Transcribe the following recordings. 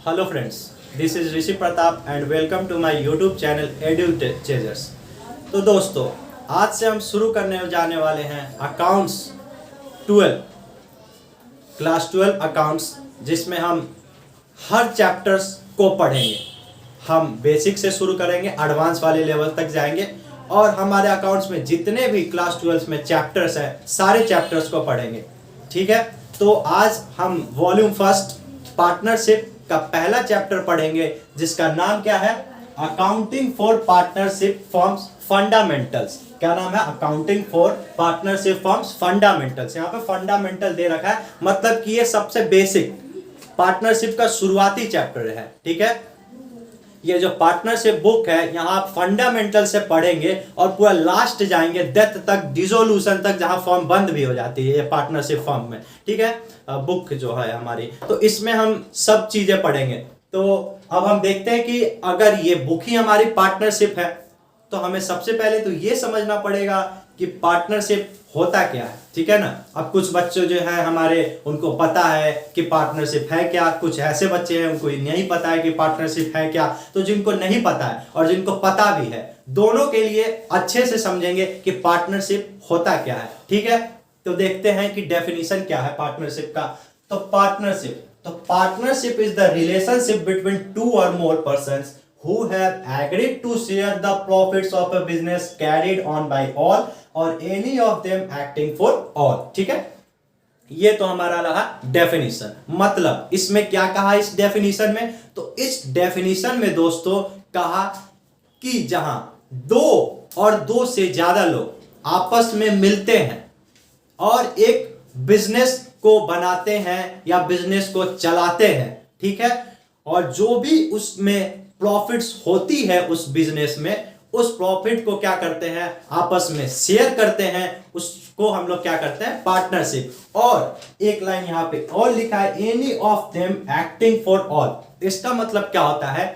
Hello friends, this is Rishi Pratap and welcome to my YouTube channel Edu Chasers। तो दोस्तों, आज से हम शुरू करने जाने वाले हैं अकाउंट्स 12 क्लास 12 अकाउंट्स, जिसमें हम हर चैप्टर्स को पढ़ेंगे। हम बेसिक से शुरू करेंगे, एडवांस वाले लेवल तक जाएंगे और हमारे अकाउंट्स में जितने भी क्लास 12 में चैप्टर्स हैं सारे चैप्टर्स को पढ़ेंगे। ठीक है, तो आज हम वॉल्यूम फर्स्ट पार्टनरशिप का पहला चैप्टर पढ़ेंगे, जिसका नाम क्या है? Accounting for partnership forms fundamentals. क्या नाम है? Accounting for partnership forms fundamentals. यहाँ पे फंडामेंटल दे रखा है, मतलब कि ये सबसे बेसिक पार्टनरशिप का शुरुआती चैप्टर है। ठीक है, ये जो पार्टनरशिप बुक है, यहाँ आप फंडामेंटल से पढ़ेंगे और पूरा लास्ट जाएंगे डेथ तक, डिसोल्यूशन तक, जहाँ फॉर्म बंद भी हो जाती है ये पार्टनरशिप फॉर्म में। ठीक है, बुक जो है हमारी, तो इसमें हम सब चीजें पढ़ेंगे। तो अब हम देखते हैं कि अगर ये बुक ही हमारी पार्टनरशिप है तो हमें सबसे पहले तो ये समझना पड़ेगा कि पार्टनरशिप होता क्या है। ठीक है ना। अब कुछ बच्चे जो है हमारे, उनको पता है कि पार्टनरशिप है क्या, कुछ ऐसे बच्चे हैं उनको नहीं पता है कि पार्टनरशिप है क्या। तो जिनको नहीं पता है और जिनको पता भी है, दोनों के लिए अच्छे से समझेंगे कि पार्टनरशिप होता क्या है। ठीक है, तो देखते हैं कि डेफिनेशन क्या है पार्टनरशिप का। तो partnership is the relationship between two और मोर persons who have agreed to share the profits of a business carried on by all or any of them acting for all। ठीक है, ये तो हमारा रहा डेफिनेशन। मतलब इसमें क्या कहा इस डेफिनेशन में? तो इस डेफिनेशन में दोस्तों कहा कि जहां दो और दो से ज्यादा लोग आपस में मिलते हैं और एक बिजनेस को बनाते हैं या बिजनेस को चलाते हैं। ठीक है, और जो भी उसमें प्रॉफिट्स होती है उस बिजनेस में, उस प्रॉफिट को क्या करते हैं? आपस में शेयर करते हैं। उसको हम लोग क्या करते हैं? पार्टनरशिप। और एक लाइन यहां पे और लिखा है, any of them acting for all. इसका मतलब क्या होता है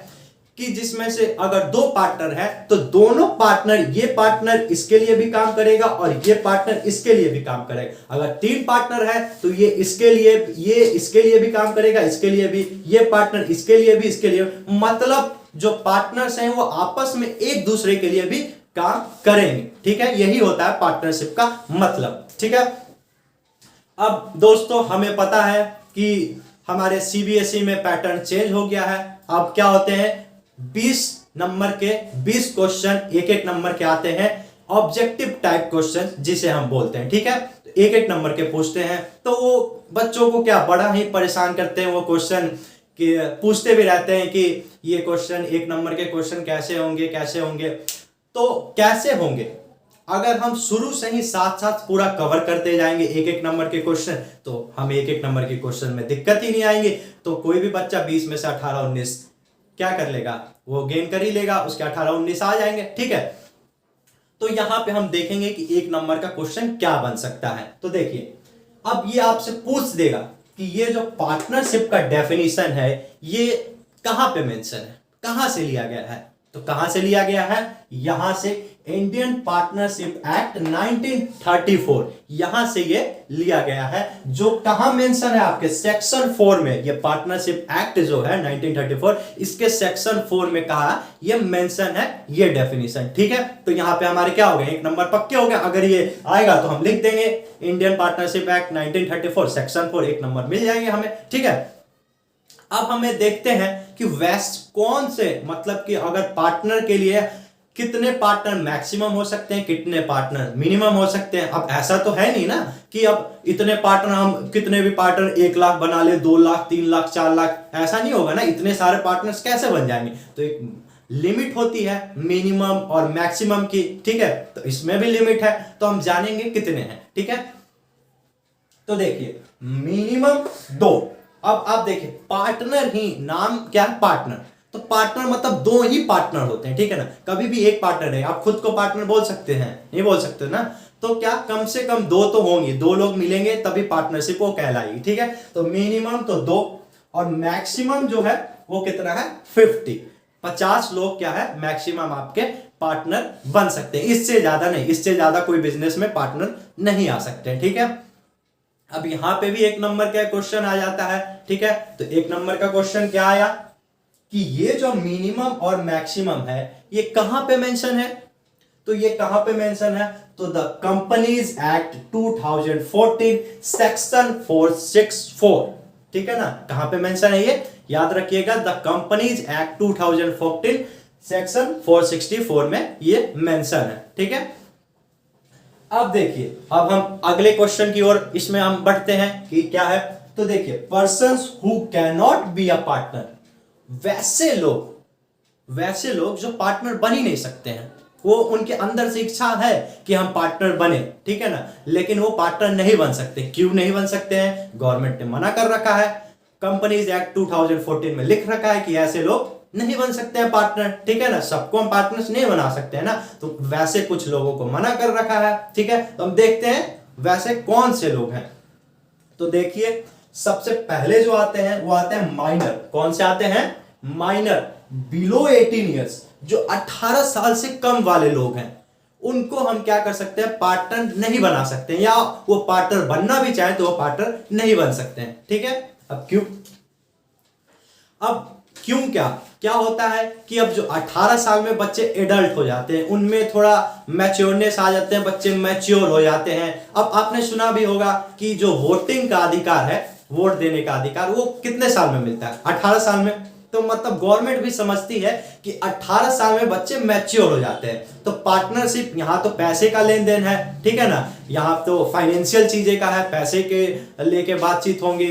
कि जिसमें से अगर दो पार्टनर है तो दोनों पार्टनर, ये पार्टनर इसके लिए भी काम करेगा और ये पार्टनर इसके लिए भी काम करेगा। अगर तीन पार्टनर है तो ये इसके लिए भी काम करेगा, इसके लिए भी, ये पार्टनर इसके लिए भी, इसके लिए। मतलब जो पार्टनर्स हैं वो आपस में एक दूसरे के लिए भी काम करेंगे। ठीक है, यही होता है पार्टनरशिप का मतलब। ठीक है, अब दोस्तों हमें पता है कि हमारे सीबीएसई में पैटर्न चेंज हो गया है। अब क्या होते हैं? 20 नंबर के 20 क्वेश्चन एक एक नंबर के आते हैं, ऑब्जेक्टिव टाइप क्वेश्चन जिसे हम बोलते हैं। ठीक है, तो एक एक नंबर के पूछते हैं। तो वो बच्चों को क्या बड़ा ही परेशान करते हैं वो क्वेश्चन, कि पूछते भी रहते हैं कि ये क्वेश्चन, एक नंबर के क्वेश्चन कैसे होंगे। तो कैसे होंगे? अगर हम शुरू से ही साथ साथ पूरा कवर करते जाएंगे एक एक नंबर के क्वेश्चन, तो हमें एक एक नंबर के क्वेश्चन में दिक्कत ही नहीं आएंगे। तो कोई भी बच्चा 20 में से 18-19 क्या कर लेगा? वो गेन कर ही लेगा, उसके 18-19 आ जाएंगे। ठीक है, तो यहां पे हम देखेंगे कि एक नंबर का क्वेश्चन क्या बन सकता है। तो देखिए, अब ये आपसे पूछ देगा कि ये जो पार्टनरशिप का डेफिनेशन है ये कहां पे मेंशन है, कहां से लिया गया है? तो कहां से लिया गया है? यहां से इंडियन पार्टनरशिप एक्ट 1934, यहां से ये लिया गया है। जो कहां मेंशन है? आपके सेक्शन 4 में। ये पार्टनरशिप एक्ट जो है 1934, इसके सेक्शन 4 में कहा, ये मेंशन है ये डेफिनेशन। ठीक है, तो यहां पे हमारे क्या हो गए? एक नंबर पक्के हो गए। अगर ये आएगा तो हम लिख देंगे इंडियन पार्टनरशिप एक्ट 1934 सेक्शन 4, एक नंबर मिल जाएंगे हमें। ठीक है, अब हमें देखते हैं कि कौन से, मतलब कि अगर पार्टनर के लिए कितने पार्टनर मैक्सिमम हो सकते हैं, कितने पार्टनर मिनिमम हो सकते हैं। अब ऐसा तो है नहीं ना कि अब इतने पार्टनर, हम कितने भी पार्टनर 1 लाख बना ले, 2 लाख, 3 लाख, 4 लाख, ऐसा नहीं होगा ना। इतने सारे पार्टनर्स कैसे बन जाएंगे? तो एक लिमिट होती है मिनिमम और मैक्सिमम की। ठीक है, तो इसमें भी लिमिट है, तो हम जानेंगे कितने हैं। ठीक है, तो देखिए मिनिमम 2। अब आप देखिए, पार्टनर ही नाम क्या है? पार्टनर। तो पार्टनर मतलब दो ही पार्टनर होते हैं। ठीक है ना, कभी भी एक पार्टनर है। आप खुद को पार्टनर बोल सकते हैं? नहीं बोल सकते ना। तो क्या कम से कम 2 तो होंगे, 2 लोग मिलेंगे तभी पार्टनरशिप वो कहलाएगी। ठीक है, तो मिनिमम तो 2 और मैक्सिमम जो है वो कितना है? 50 लोग क्या है मैक्सिमम आपके पार्टनर बन सकते हैं। इससे ज्यादा नहीं, इससे ज्यादा कोई बिजनेस में पार्टनर नहीं आ सकते। ठीक है, अब यहां पे भी 1 नंबर का क्वेश्चन आ जाता है, ठीक है। तो 1 नंबर का क्वेश्चन क्या आया कि ये जो मिनिमम और मैक्सिमम है ये कहां पे मेंशन है, तो ये कहां पे मेंशन है, तो द कंपनीज एक्ट 2014 सेक्शन 464, ठीक है ना। कहां पे मेंशन है ये, याद रखिएगा, द कंपनीज एक्ट 2014 सेक्शन 464 में ये मेंशन है, ठीक है। अब देखिए, अब हम अगले क्वेश्चन की ओर इसमें हम बढ़ते हैं कि क्या है। तो देखिए, persons who can not be a partner, वैसे लोग जो पार्टनर बन ही नहीं सकते हैं, वो उनके अंदर से इच्छा है कि हम पार्टनर बने, ठीक है ना, लेकिन वो पार्टनर नहीं बन सकते। क्यों नहीं बन सकते हैं, गवर्नमेंट ने मना कर रखा है, कंपनीज एक्ट 2014 में लिख रखा है कि ऐसे लोग नहीं बन सकते हैं पार्टनर, ठीक है ना। सबको हम पार्टनर्स नहीं बना सकते हैं ना, तो वैसे कुछ लोगों को मना कर रखा है, ठीक है। तो हम देखते हैं वैसे कौन से लोग हैं। तो देखिए, सबसे पहले जो आते हैं वो आते हैं माइनर। कौन से आते हैं, माइनर, बिलो 18 ईयर्स, जो 18 साल से कम वाले लोग हैं, उनको हम क्या कर सकते हैं, पार्टनर नहीं बना सकते हैं, या वो पार्टनर बनना भी चाहे तो वो पार्टनर नहीं बन सकते हैं, ठीक है। अब क्यों, क्या क्या होता है कि अब जो 18 साल में बच्चे एडल्ट हो जाते हैं, उनमें थोड़ा मैच्योरनेस आ जाते हैं, बच्चे मैच्योर हो जाते हैं। अब आपने सुना भी होगा कि जो वोटिंग का अधिकार है, वोट देने का अधिकार, वो कितने साल में मिलता है, 18 साल में। तो मतलब गवर्नमेंट भी समझती है कि 18 साल में बच्चे मैच्योर हो जाते हैं। तो पार्टनरशिप, यहाँ तो पैसे का लेन देन है, ठीक है ना, यहाँ तो फाइनेंशियल चीजें का है, पैसे के लेके बातचीत होंगी,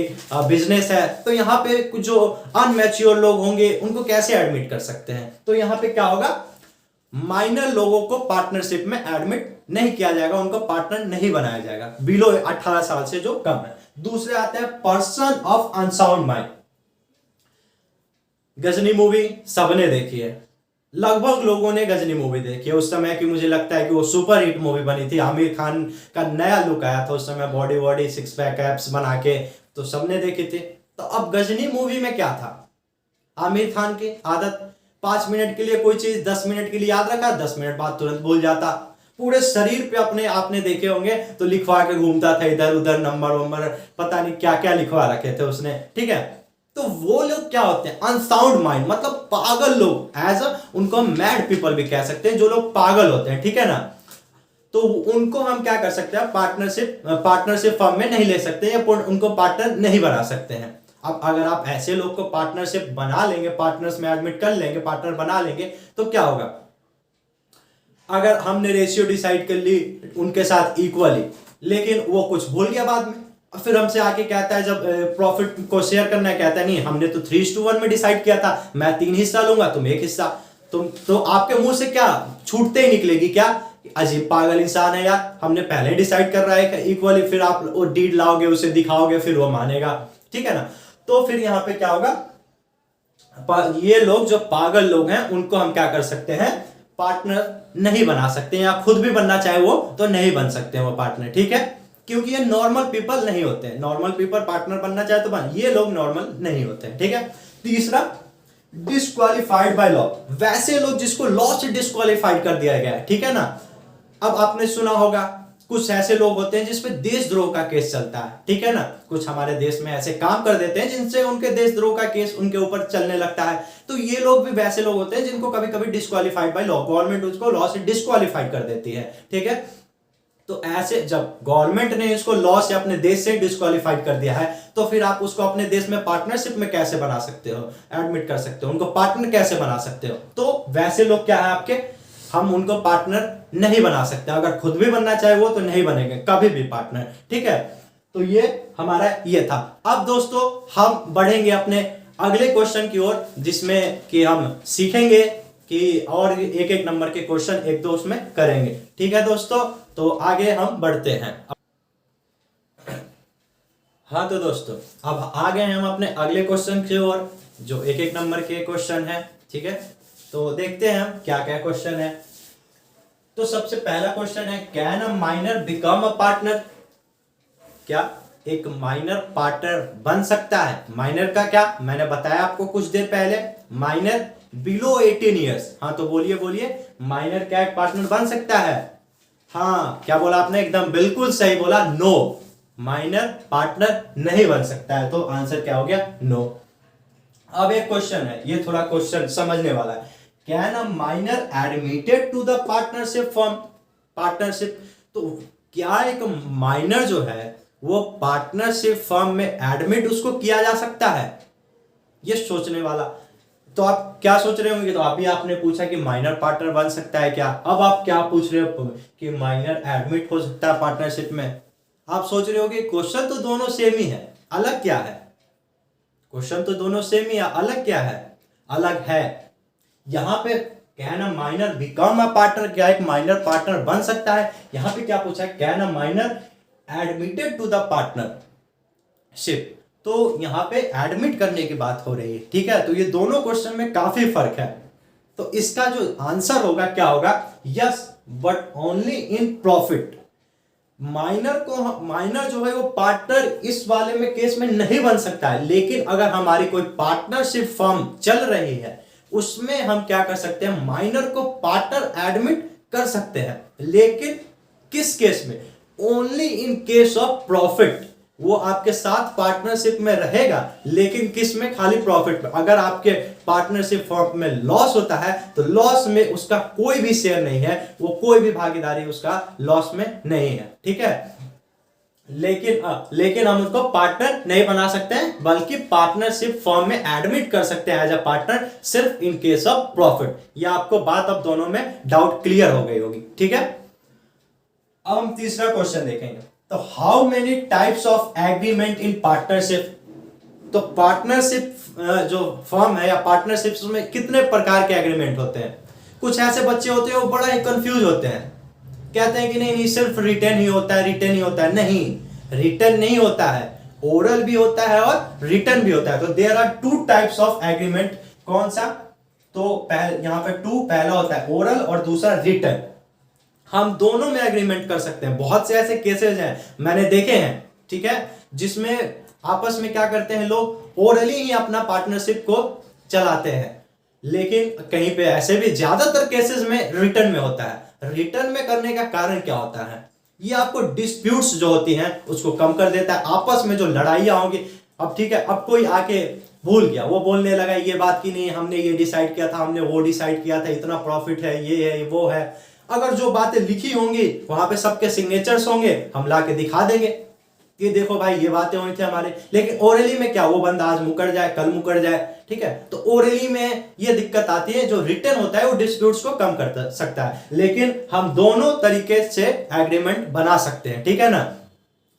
बिजनेस है। तो यहाँ पे कुछ जो अनमैच्योर लोग होंगे उनको कैसे एडमिट कर सकते हैं, तो यहाँ पे क्या होगा, माइनर लोगों को पार्टनरशिप में एडमिट नहीं किया जाएगा, उनको पार्टनर नहीं बनाया जाएगा, बिलो 18 साल से जो कम है। दूसरे आते हैं person of unsound mind. Ghajini movie सबने देखी है, लगभग लोगों ने गजनी मूवी देखी है। उस समय की मुझे लगता है कि वो सुपर हिट मूवी बनी थी, आमिर खान का नया लुक आया था उस समय, बॉडी सिक्स पैक एब्स बना के, तो सबने देखी थी। तो अब गजनी मूवी में क्या था, आमिर खान की आदत, 5 मिनट के लिए कोई चीज 10 मिनट के लिए याद रखा, 10 मिनट बाद तुरंत भूल जाता। पूरे शरीर पे अपने आपने देखे होंगे तो लिखवा के घूमता था इधर उधर, नंबर पता नहीं क्या क्या लिखवा रखे थे उसने, ठीक है। तो वो लोग क्या होते हैं, अनसाउंड माइंड, मतलब पागल लोग, उनको हम मैड पीपल भी कह सकते हैं, जो लोग पागल होते हैं, ठीक है ना। तो उनको हम क्या कर सकते हैं, पार्टनरशिप फर्म में नहीं ले सकते, या उनको पार्टनर नहीं बना सकते हैं। अब अगर आप ऐसे लोग को पार्टनरशिप बना लेंगे, पार्टनर्स में एडमिट कर लेंगे, पार्टनर बना लेंगे, तो क्या होगा, अगर हमने रेशियो डिसाइड कर ली उनके साथ इक्वली, लेकिन वो कुछ भूल गया बाद में, फिर हमसे आके कहता है, जब प्रॉफिट को शेयर करना है, कहता है नहीं हमने तो 3:1 में डिसाइड किया था, मैं 3 हिस्सा लूंगा, तुम 1 हिस्सा। तो आपके मुंह से क्या छूटते ही निकलेगी, क्या अजीब पागल इंसान है यार, हमने पहले डिसाइड कर रहा है इक्वली, फिर आप वो डीड लाओगे, उसे दिखाओगे, फिर वो मानेगा, ठीक है ना। तो फिर यहाँ पे क्या होगा, ये लोग जो पागल लोग हैं उनको हम क्या कर सकते हैं, पार्टनर नहीं बना सकते, या खुद भी बनना चाहे वो तो नहीं बन सकते वो पार्टनर, ठीक है, क्योंकि ये नॉर्मल पीपल नहीं होते हैं। नॉर्मल पीपल पार्टनर बनना चाहे तो बन, ये लोग नॉर्मल नहीं होते हैं, ठीक है। तीसरा, डिस्क्वालिफाइड बाय लॉ, वैसे लोग जिसको लॉ से डिस्क्वालिफाइड कर दिया गया है, ठीक है ना। अब आपने सुना होगा कुछ ऐसे लोग होते हैं जिसपे देशद्रोह का केस चलता है, ठीक है ना, कुछ हमारे देश में ऐसे काम कर देते हैं जिनसे उनके देशद्रोह का केस उनके ऊपर चलने लगता है। तो ये लोग भी वैसे लोग होते हैं जिनको कभी कभी डिस्क्वालिफाइड बाय लॉ, गवर्नमेंट उसको लॉ से डिस्क्वालिफाइड कर देती है, ठीक है। तो ऐसे जब गवर्नमेंट ने इसको लॉ से अपने देश से डिस्क्वालिफाइड कर दिया है, तो फिर आप उसको अपने देश में पार्टनरशिप में कैसे बना सकते हो, एडमिट कर सकते हो, उनको पार्टनर कैसे बना सकते हो। तो वैसे लोग क्या है आपके, हम उनको पार्टनर नहीं बना सकते, अगर खुद भी बनना चाहे वो तो नहीं बनेंगे कभी भी पार्टनर, ठीक है। तो ये हमारा ये था। अब दोस्तों हम बढ़ेंगे अपने अगले क्वेश्चन की ओर, जिसमें कि हम सीखेंगे कि और एक एक नंबर के क्वेश्चन एक दो उसमें करेंगे, ठीक है दोस्तों। तो आगे हम बढ़ते हैं। हाँ तो दोस्तों अब आ गए हैं हम अपने अगले क्वेश्चन की ओर, जो एक एक नंबर के क्वेश्चन है, ठीक है। तो देखते हैं हम क्या क्या क्वेश्चन है। तो सबसे पहला क्वेश्चन है, can a minor become a partner, क्या एक माइनर पार्टनर बन सकता है। माइनर का क्या मैंने बताया आपको कुछ देर पहले, माइनर बिलो 18 ईयर्स। हाँ तो बोलिए बोलिए, माइनर क्या एक पार्टनर बन सकता है। हाँ क्या बोला आपने, एकदम बिल्कुल सही बोला, नो, माइनर पार्टनर नहीं बन सकता है। तो आंसर क्या हो गया? नो। अब एक क्वेश्चन है, ये थोड़ा क्वेश्चन समझने वाला है। Can a minor admitted to the partnership form? Partnership, तो क्या एक माइनर जो है वो पार्टनरशिप फर्म में एडमिट उसको किया जा सकता है? ये सोचने वाला। तो आप क्या सोच रहे होंगे? तो अभी आपने पूछा कि माइनर पार्टनर बन सकता है क्या, अब आप क्या पूछ रहे हो कि माइनर एडमिट हो सकता है पार्टनरशिप में। आप सोच रहे हो कि क्वेश्चन तो दोनों सेम ही है, अलग क्या है? क्वेश्चन तो दोनों सेम ही है, अलग क्या है? अलग है यहां पे can a minor become a partner, क्या एक माइनर पार्टनर बन सकता है? यहां पे क्या पूछा है? Can a minor admitted to the partnership, तो यहां पे एडमिट करने की बात हो रही है, ठीक है। तो ये दोनों क्वेश्चन में काफी फर्क है। तो इसका जो आंसर होगा क्या होगा? Yes, but only in profit. Minor जो है वो पार्टनर इस वाले में केस में नहीं बन सकता है, लेकिन अगर हमारी कोई पार्टनरशिप फर्म चल रही है उसमें हम क्या कर सकते हैं? माइनर को पार्टनर एडमिट कर सकते हैं, लेकिन किस केस में? Only in case of profit. वो आपके साथ पार्टनरशिप में रहेगा, लेकिन किस में? खाली प्रॉफिट में। अगर आपके पार्टनरशिप फर्म में लॉस होता है तो लॉस में उसका कोई भी शेयर नहीं है, वो कोई भी भागीदारी उसका लॉस में नहीं है, ठीक है। लेकिन हम उसको पार्टनर नहीं बना सकते हैं, बल्कि पार्टनरशिप फर्म में एडमिट कर सकते हैं एज अ पार्टनर, सिर्फ इन केस ऑफ प्रॉफिट। ये आपको बात अब दोनों में डाउट क्लियर हो गई होगी, ठीक है। अब हम तीसरा क्वेश्चन देखेंगे। तो how many types of agreement in partnership? तो पार्टनरशिप जो फर्म है या पार्टनरशिप में कितने प्रकार के एग्रीमेंट होते हैं? कुछ ऐसे बच्चे होते हैं वो बड़ा ही कंफ्यूज होते हैं, कहते हैं कि नहीं नहीं सिर्फ रिटर्न ही होता है, रिटर्न ही होता है। नहीं, रिटर्न नहीं होता है, ओरल भी होता है और रिटर्न भी होता है। तो there are two types of agreement. कौन सा? तो यहां पे टू, पहला होता है ओरल और दूसरा रिटर्न। हम दोनों में एग्रीमेंट कर सकते हैं। बहुत से ऐसे केसेस हैं मैंने देखे हैं, ठीक है, जिसमें आपस में क्या करते हैं लोग, ओरली ही अपना पार्टनरशिप को चलाते हैं, लेकिन कहीं पे ऐसे भी ज्यादातर केसेस में रिटर्न में होता है। रिटर्न में करने का कारण क्या होता है? ये आपको डिस्प्यूट्स जो होती हैं उसको कम कर देता है, आपस में जो लड़ाइयां होंगी। अब ठीक है, अब कोई आके भूल गया, वो बोलने लगा ये बात की नहीं हमने ये डिसाइड किया था, हमने वो डिसाइड किया था, इतना प्रॉफिट है, ये है वो है। अगर जो बातें लिखी होंगी वहां पे सबके सिग्नेचर्स होंगे, हम ला के दिखा देंगे कि देखो भाई ये बातें हुई थी हमारे। लेकिन ओरली में क्या, वो बंदा आज मुकर जाए कल मुकर जाए, ठीक है। तो ओरली में ये दिक्कत आती है, जो रिटर्न होता है वो डिस्प्यूट्स को कम कर सकता है, लेकिन हम दोनों तरीके से एग्रीमेंट बना सकते हैं, ठीक है ना।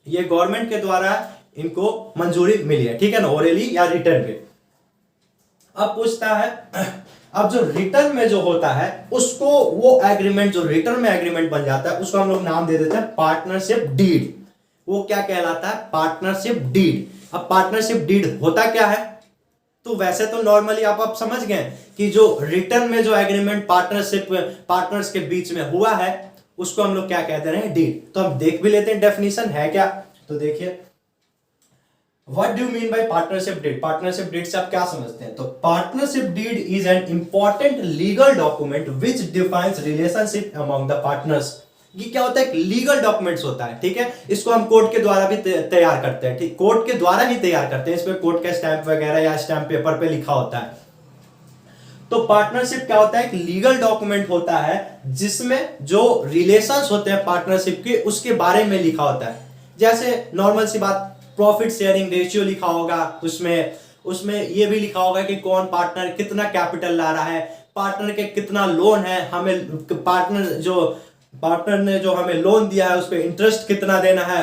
ये गवर्नमेंट के द्वारा इनको मंजूरी मिली है, ठीक है ना, ओरली या रिटर्न पे। अब पूछता है, अब जो रिटर्न में जो होता है उसको, वो एग्रीमेंट जो रिटर्न में एग्रीमेंट बन जाता है उसको हम लोग नाम दे देते हैं पार्टनरशिप डीड। वो क्या कहलाता है? Partnership deed. अब पार्टनरशिप डीड होता क्या है? तो वैसे तो नॉर्मली आप समझ गए कि जो रिटर्न में जो एग्रीमेंट पार्टनर्स के बीच में हुआ है उसको हम लोग क्या कहते हैं? डीड। तो हम देख भी लेते हैं डेफिनेशन है क्या। तो देखिए, What do you mean by partnership deed? Partnership deed से आप क्या समझते हैं? तो partnership deed is an important legal document which defines relationship among the partners. ये क्या होता है? एक लीगल डॉक्यूमेंट्स होता है, ठीक है। इसको हम कोर्ट के द्वारा भी तैयार करते हैं, ठीक, कोर्ट के द्वारा ही तैयार करते हैं। इसमें कोर्ट का स्टैंप वगैरह या स्टैंप पेपर पे लिखा होता है। तो पार्टनरशिप क्या होता है? एक लीगल डॉक्यूमेंट होता है जिसमें जो रिलेशंस होते हैं पार्टनरशिप के उसके बारे में लिखा होता है। जैसे नॉर्मल सी बात, प्रॉफिट शेयरिंग रेशियो लिखा होगा, उसमें ये भी लिखा होगा कि कौन पार्टनर कितना कैपिटल ला रहा है, पार्टनर के कितना लोन है, हमें पार्टनर ने जो हमें लोन दिया है उस पर इंटरेस्ट कितना देना है,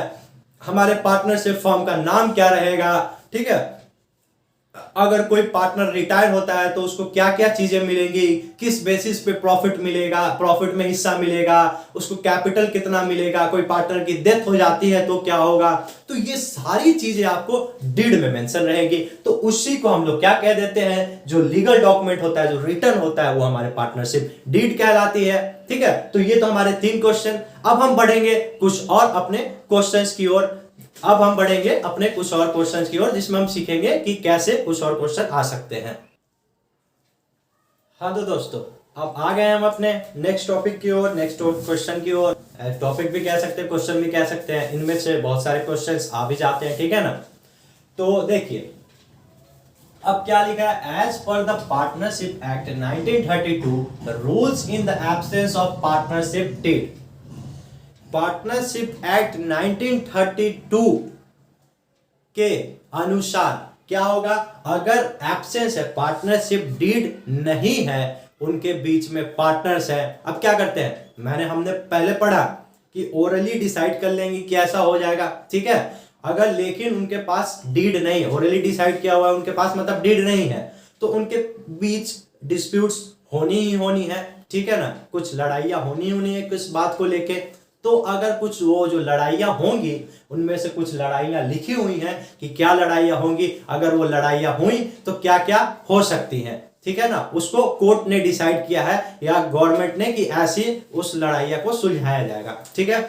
हमारे पार्टनरशिप फर्म का नाम क्या रहेगा, ठीक है। अगर कोई पार्टनर रिटायर होता है तो उसको क्या क्या चीजें मिलेंगी, किस बेसिस पे प्रॉफिट मिलेगा, प्रॉफिट में हिस्सा मिलेगा, उसको कैपिटल कितना मिलेगा, कोई पार्टनर की डेथ हो जाती है तो क्या होगा। तो ये सारी चीजें आपको डीड में मेंशन रहेगी। तो उसी को हम लोग क्या कह देते हैं? जो लीगल डॉक्यूमेंट होता है, जो रिटर्न होता है, वो हमारे पार्टनरशिप डीड कहलाती है, ठीक है। तो ये तो हमारे 3 क्वेश्चन। अब हम बढ़ेंगे कुछ और अपने क्वेश्चंस की ओर। जिसमें हम सीखेंगे कि कैसे कुछ और क्वेश्चन आ सकते हैं। हाँ तो दोस्तों, अब आ गए हम अपने नेक्स्ट टॉपिक की ओर, नेक्स्ट क्वेश्चन की ओर। टॉपिक भी कह सकते हैं, क्वेश्चन भी कह सकते हैं, इनमें से बहुत सारे क्वेश्चंस आ भी जाते हैं, ठीक है ना। तो देखिए अब क्या लिखा है, as per the partnership act 1932 the rules in the absence of partnership deed. Partnership act 1932 के अनुसार क्या होगा, अगर एब्सेंस है, पार्टनरशिप डीड नहीं है, उनके बीच में पार्टनर्स है, अब क्या करते हैं, हमने पहले पढ़ा कि ओरली डिसाइड कर लेंगे कि ऐसा हो जाएगा, ठीक है। अगर लेकिन उनके पास डीड नहीं है, ओरली डिसाइड किया हुआ है उनके पास, मतलब डीड नहीं है, तो उनके बीच डिस्प्यूट्स होनी ही होनी है, ठीक है ना। कुछ लड़ाइयाँ होनी है किस बात को लेके। तो अगर कुछ वो जो लड़ाइयाँ होंगी, उनमें से कुछ लड़ाइयाँ लिखी हुई हैं कि क्या लड़ाइयाँ होंगी, अगर वो लड़ाइयाँ हुई तो क्या क्या हो सकती हैं, ठीक है ना। उसको कोर्ट ने डिसाइड किया है या गवर्नमेंट ने कि ऐसी उस लड़ाइया को सुलझाया जाएगा, ठीक है।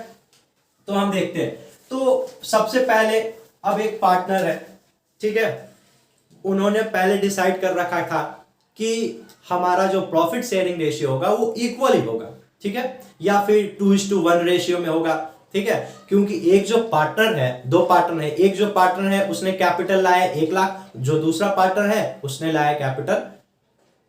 तो हम देखते हैं। तो सबसे पहले अब एक पार्टनर है, ठीक है, उन्होंने पहले डिसाइड कर रखा था कि हमारा जो प्रॉफिट शेयरिंग रेशियो होगा वो इक्वल ही होगा, ठीक है, या फिर 2:1 रेशियो में होगा, ठीक है। क्योंकि एक जो पार्टनर है, दो पार्टनर है, एक जो पार्टनर है उसने कैपिटल लाया 1 लाख, जो दूसरा पार्टनर है उसने लाया कैपिटल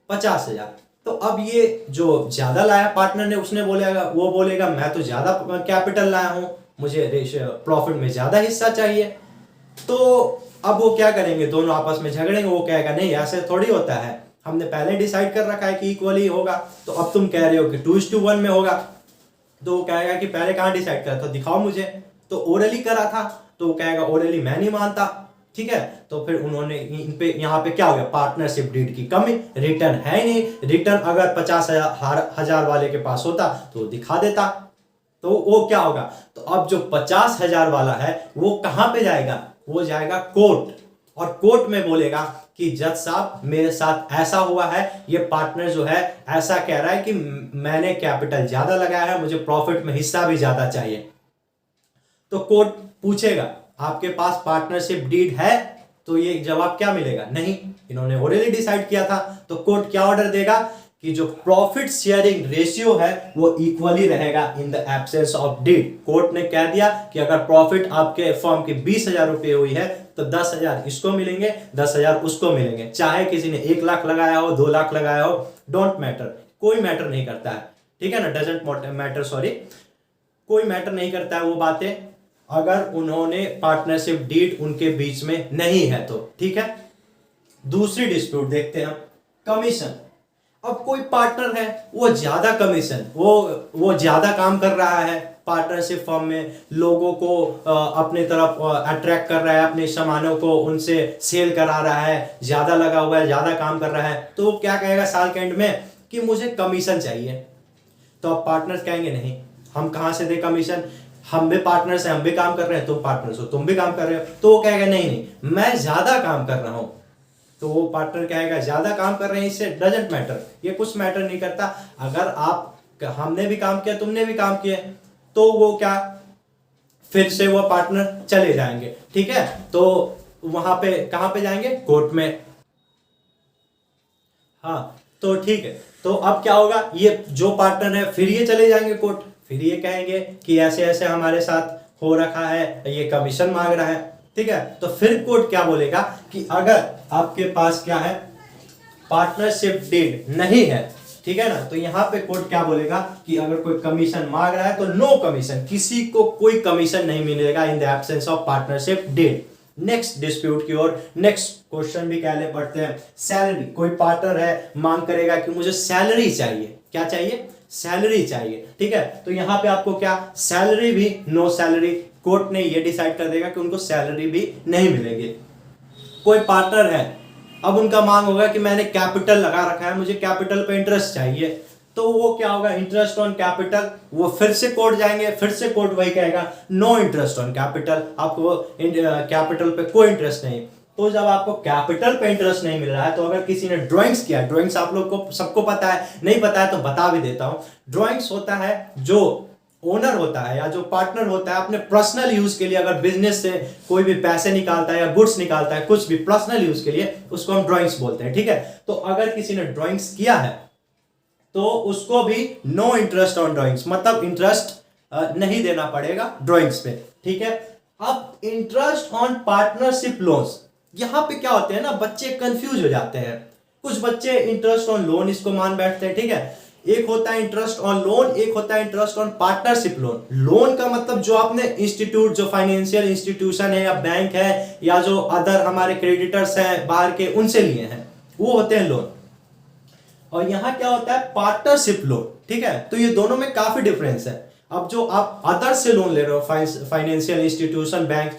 50,000। तो अब ये जो ज्यादा लाया पार्टनर ने, उसने वो बोलेगा मैं तो ज्यादा कैपिटल लाया हूं, मुझे प्रॉफिट में ज्यादा हिस्सा चाहिए। तो अब वो क्या करेंगे, दोनों आपस में झगड़ेंगे। वो कहेगा नहीं ऐसे थोड़ी होता है, हमने पहले डिसाइड कर रखा है कि इक्वली होगा, तो अब तुम कह रहे हो कि 2:1 में होगा। तो वो कहेगा कि पहले कहां डिसाइड करा था, दिखाओ मुझे। तो ओरली करा था, तो वो कहेगा ओरली मैं नहीं मानता, ठीक है। तो फिर उन्होंने यहाँ पे क्या हो गया, पार्टनरशिप डीड की कमी, रिटर्न है नहीं। रिटर्न अगर 50,000 वाले के पास होता तो दिखा देता, तो वो क्या होगा। तो अब जो 50,000 वाला है वो कहां पे जाएगा, वो जाएगा कोर्ट, और कोर्ट में बोलेगा कि जज साहब मेरे साथ ऐसा हुआ है, ये पार्टनर जो है ऐसा कह रहा है कि मैंने कैपिटल ज्यादा लगाया है, मुझे प्रॉफिट में हिस्सा भी ज्यादा चाहिए। तो कोर्ट पूछेगा आपके पास पार्टनरशिप डीड है, तो ये जवाब क्या मिलेगा, नहीं, इन्होंने ऑलरेडी डिसाइड किया था। तो कोर्ट क्या ऑर्डर देगा कि जो प्रॉफिट शेयरिंग रेशियो है वो इक्वली रहेगा in the absence of deed. Court ने कह दिया कि अगर प्रॉफिट आपके फर्म की 20,000 रुपए हुई है तो 10,000 इसको मिलेंगे, 10,000 उसको मिलेंगे। चाहे किसी ने 1 लाख लगाया हो, 2 लाख लगाया हो, डोंट मैटर, कोई मैटर नहीं करता है, ठीक है ना, डजंट मैटर, सॉरी, कोई मैटर नहीं करता है वो बातें, अगर उन्होंने पार्टनरशिप डीड उनके बीच में नहीं है तो, ठीक है। दूसरी डिस्प्यूट देखते हैं हम, कमीशन। अब कोई पार्टनर है, वो ज्यादा कमीशन, वो ज्यादा काम कर रहा है पार्टनरशिप फर्म में, लोगों को अपने तरफ अट्रैक्ट कर रहा है, अपने सामानों को उनसे सेल करा रहा है, ज्यादा लगा हुआ है, ज्यादा काम कर रहा है। तो वो क्या कहेगा साल के एंड में कि मुझे कमीशन चाहिए। तो अब पार्टनर्स कहेंगे नहीं, हम कहां से दे कमीशन, हम भी पार्टनर्स हैं, हम भी काम कर रहे हैं, तुम पार्टनर्स हो, तुम भी काम कर रहे हो। तो वो कहेगा नहीं नहीं मैं ज्यादा काम कर रहा हूं। तो वो पार्टनर कहेगा ज्यादा काम कर रहे हैं, इससे डजंट मैटर, ये कुछ मैटर नहीं करता, अगर आप हमने भी काम किया तुमने भी काम किया, तो वो क्या, फिर से वो पार्टनर चले जाएंगे, ठीक है। तो वहां पे कहां पे जाएंगे, कोर्ट में। हाँ तो ठीक है, तो अब क्या होगा, ये जो पार्टनर है फिर ये चले जाएंगे कोर्ट, फिर ये कहेंगे कि ऐसे ऐसे हमारे साथ हो रखा है, ये कमीशन मांग रहा है, ठीक है। तो फिर कोर्ट क्या बोलेगा कि अगर आपके पास क्या है, पार्टनरशिप डीड नहीं है, ठीक है ना, तो यहां पे कोर्ट क्या बोलेगा कि अगर कोई कमीशन मांग रहा है तो नो कमीशन, किसी को कोई कमीशन नहीं मिलेगा in the absence of partnership deed. Next dispute की ओर, नेक्स्ट क्वेश्चन भी कहले पढ़ते हैं, सैलरी। कोई पार्टनर है, मांग करेगा कि मुझे सैलरी चाहिए, क्या चाहिए, सैलरी चाहिए, ठीक है। तो यहां पे आपको क्या, सैलरी भी नो सैलरी, कोर्ट ने ये डिसाइड कर देगा कि उनको सैलरी भी नहीं मिलेगी। कोई पार्टनर है, अब उनका मांग होगा कि मैंने कैपिटल लगा रखा है, मुझे कैपिटल पे इंटरेस्ट चाहिए, तो वो क्या होगा, इंटरेस्ट ऑन कैपिटल, वो फिर से कोर्ट जाएंगे, फिर से कोर्ट वही कहेगा नो इंटरेस्ट ऑन कैपिटल, आपको कैपिटल पे कोई इंटरेस्ट नहीं। तो जब आपको कैपिटल पे इंटरेस्ट नहीं मिल रहा है, तो अगर किसी ने ड्राइंग्स किया, ड्राइंग्स आप लोग को सबको पता है, नहीं पता है तो बता भी देता हूं, ड्राइंग्स होता है जो ओनर होता है या जो पार्टनर होता है अपने पर्सनल यूज के लिए, अगर बिजनेस से कोई भी पैसे निकालता है या गुड्स निकालता है, कुछ भी पर्सनल यूज के लिए, उसको हम ड्राइंग्स बोलते हैं, ठीक है। तो अगर किसी ने ड्राइंग्स किया है तो उसको भी नो इंटरेस्ट ऑन ड्राइंग्स, मतलब इंटरेस्ट नहीं देना पड़ेगा ड्राइंग्स पे, ठीक है। अब इंटरेस्ट ऑन पार्टनरशिप लोन्स, यहां पे क्या होते हैं ना, बच्चे कंफ्यूज हो जाते हैं। कुछ बच्चे इंटरेस्ट ऑन लोन इसको मान बैठते हैं, ठीक है। एक होता है इंटरेस्ट ऑन लोन, एक होता है interest on partnership loan. Loan का मतलब जो आपने इंस्टीट्यूट, जो फाइनेंशियल इंस्टीट्यूशन है या बैंक है या जो अदर हमारे क्रेडिटर्स हैं बाहर के, उनसे लिए हैं, वो होते हैं लोन। और यहां क्या होता है, पार्टनरशिप लोन, ठीक है। तो ये दोनों में काफी डिफरेंस है। अब जो आप अदर से लोन ले रहे हो, फाइनेंशियल इंस्टीट्यूशन, बैंक,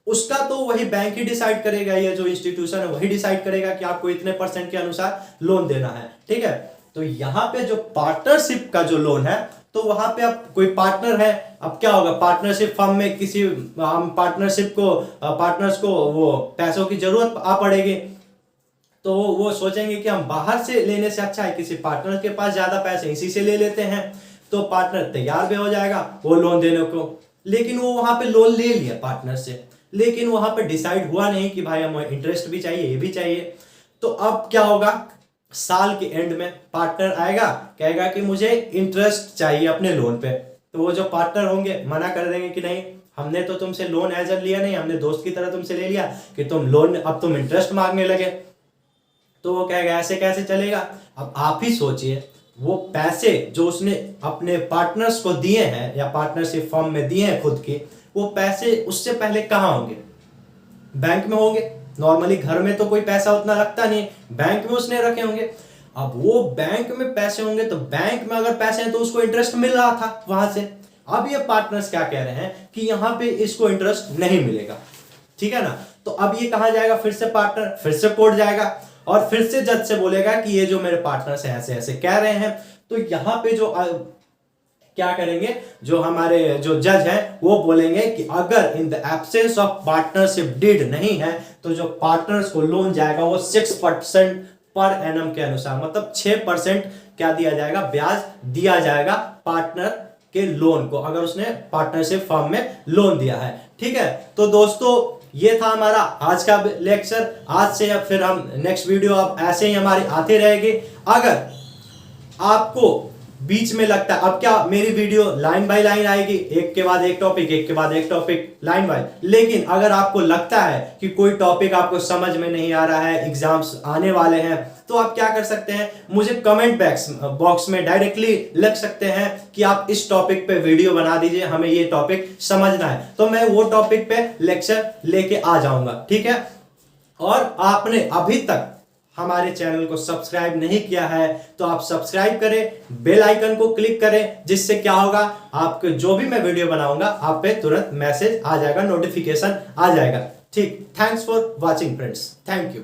उसका तो वही बैंक ही डिसाइड करेगा, ये जो इंस्टीट्यूशन है वही डिसाइड करेगा कि आपको इतने % के अनुसार लोन देना है, ठीक है। तो यहां पे जो पार्टनरशिप का जो लोन है, तो वहां पे अब कोई पार्टनर है, अब क्या होगा, पार्टनरशिप फर्म में किसी हम पार्टनरशिप को पार्टनर्स को वो पैसों की जरूरत आ पड़ेगी, तो वो सोचेंगे कि हम बाहर से लेने से अच्छा है किसी पार्टनर के पास ज्यादा पैसे, इसी से ले लेते हैं। तो पार्टनर तैयार भी हो जाएगा वो लोन देने को, लेकिन वो वहां पे लोन ले लिया पार्टनर से, लेकिन वहां पे डिसाइड हुआ नहीं कि भाई हमें इंटरेस्ट भी चाहिए, ये भी चाहिए। तो अब क्या होगा, साल के एंड में पार्टनर आएगा, कहेगा कि मुझे इंटरेस्ट चाहिए अपने लोन पे। तो वो जो पार्टनर होंगे मना कर देंगे कि नहीं, हमने तो तुमसे लोन एज लिया नहीं, हमने दोस्त की तरह तुमसे ले लिया कि तुम लोन, अब तुम इंटरेस्ट मांगने लगे। तो वो कहेगा ऐसे कैसे चलेगा। अब आप ही सोचिए, वो पैसे जो उसने अपने पार्टनर्स को दिए हैं या पार्टनरशिप फर्म में दिए हैं खुद के, वो पैसे उससे पहले कहाँ होंगे, बैंक में होंगे। नॉर्मली घर में तो कोई पैसा उतना रखता नहीं, बैंक में उसने रखे होंगे। अब वो बैंक में पैसे होंगे, तो बैंक में अगर पैसे हैं तो उसको इंटरेस्ट मिल रहा था वहां से। अब ये पार्टनर्स क्या कह रहे हैं कि यहां पे इसको इंटरेस्ट नहीं मिलेगा, ठीक है ना। तो अब ये कहां जाएगा, फिर से पार्टनर, फिर से कोर्ट जाएगा और फिर से जज से बोलेगा कि ये जो मेरे पार्टनर्स हैं ऐसे ऐसे कह रहे हैं। तो यहां पे जो क्या करेंगे, जो हमारे जो जज हैं वो बोलेंगे कि अगर in the absence of partnership deed नहीं है, तो जो पार्टनर्स को लोन जाएगा वो 6% पर एनम के अनुसार, मतलब 6% क्या दिया जाएगा, ब्याज दिया जाएगा पार्टनर के लोन को, अगर उसने पार्टनरशिप फर्म में लोन दिया है, ठीक है। तो दोस्तों ये था हमारा आज का लेक्चर। आज से या फिर हम नेक्स्ट वीडियो अब ऐसे ही हमारी आती रहेगी। अगर आपको बीच में लगता है, अब क्या मेरी वीडियो लाइन बाय लाइन आएगी, एक के बाद एक टॉपिक, एक के बाद एक टॉपिक, लाइन बाय, लेकिन अगर आपको लगता है कि कोई टॉपिक आपको समझ में नहीं आ रहा है, एग्जाम्स आने वाले हैं, तो आप क्या कर सकते हैं, मुझे कमेंट बॉक्स में डायरेक्टली लिख सकते हैं कि आप इस टॉपिक पे वीडियो बना दीजिए, हमें ये टॉपिक समझना है, तो मैं वो टॉपिक पे लेक्चर लेके आ जाऊंगा, ठीक है। और आपने अभी तक हमारे चैनल को सब्सक्राइब नहीं किया है तो आप सब्सक्राइब करें, बेल आइकन को क्लिक करें, जिससे क्या होगा, आपको जो भी मैं वीडियो बनाऊंगा आप पे तुरंत मैसेज आ जाएगा, नोटिफिकेशन आ जाएगा, ठीक। Thanks for watching friends, thank you.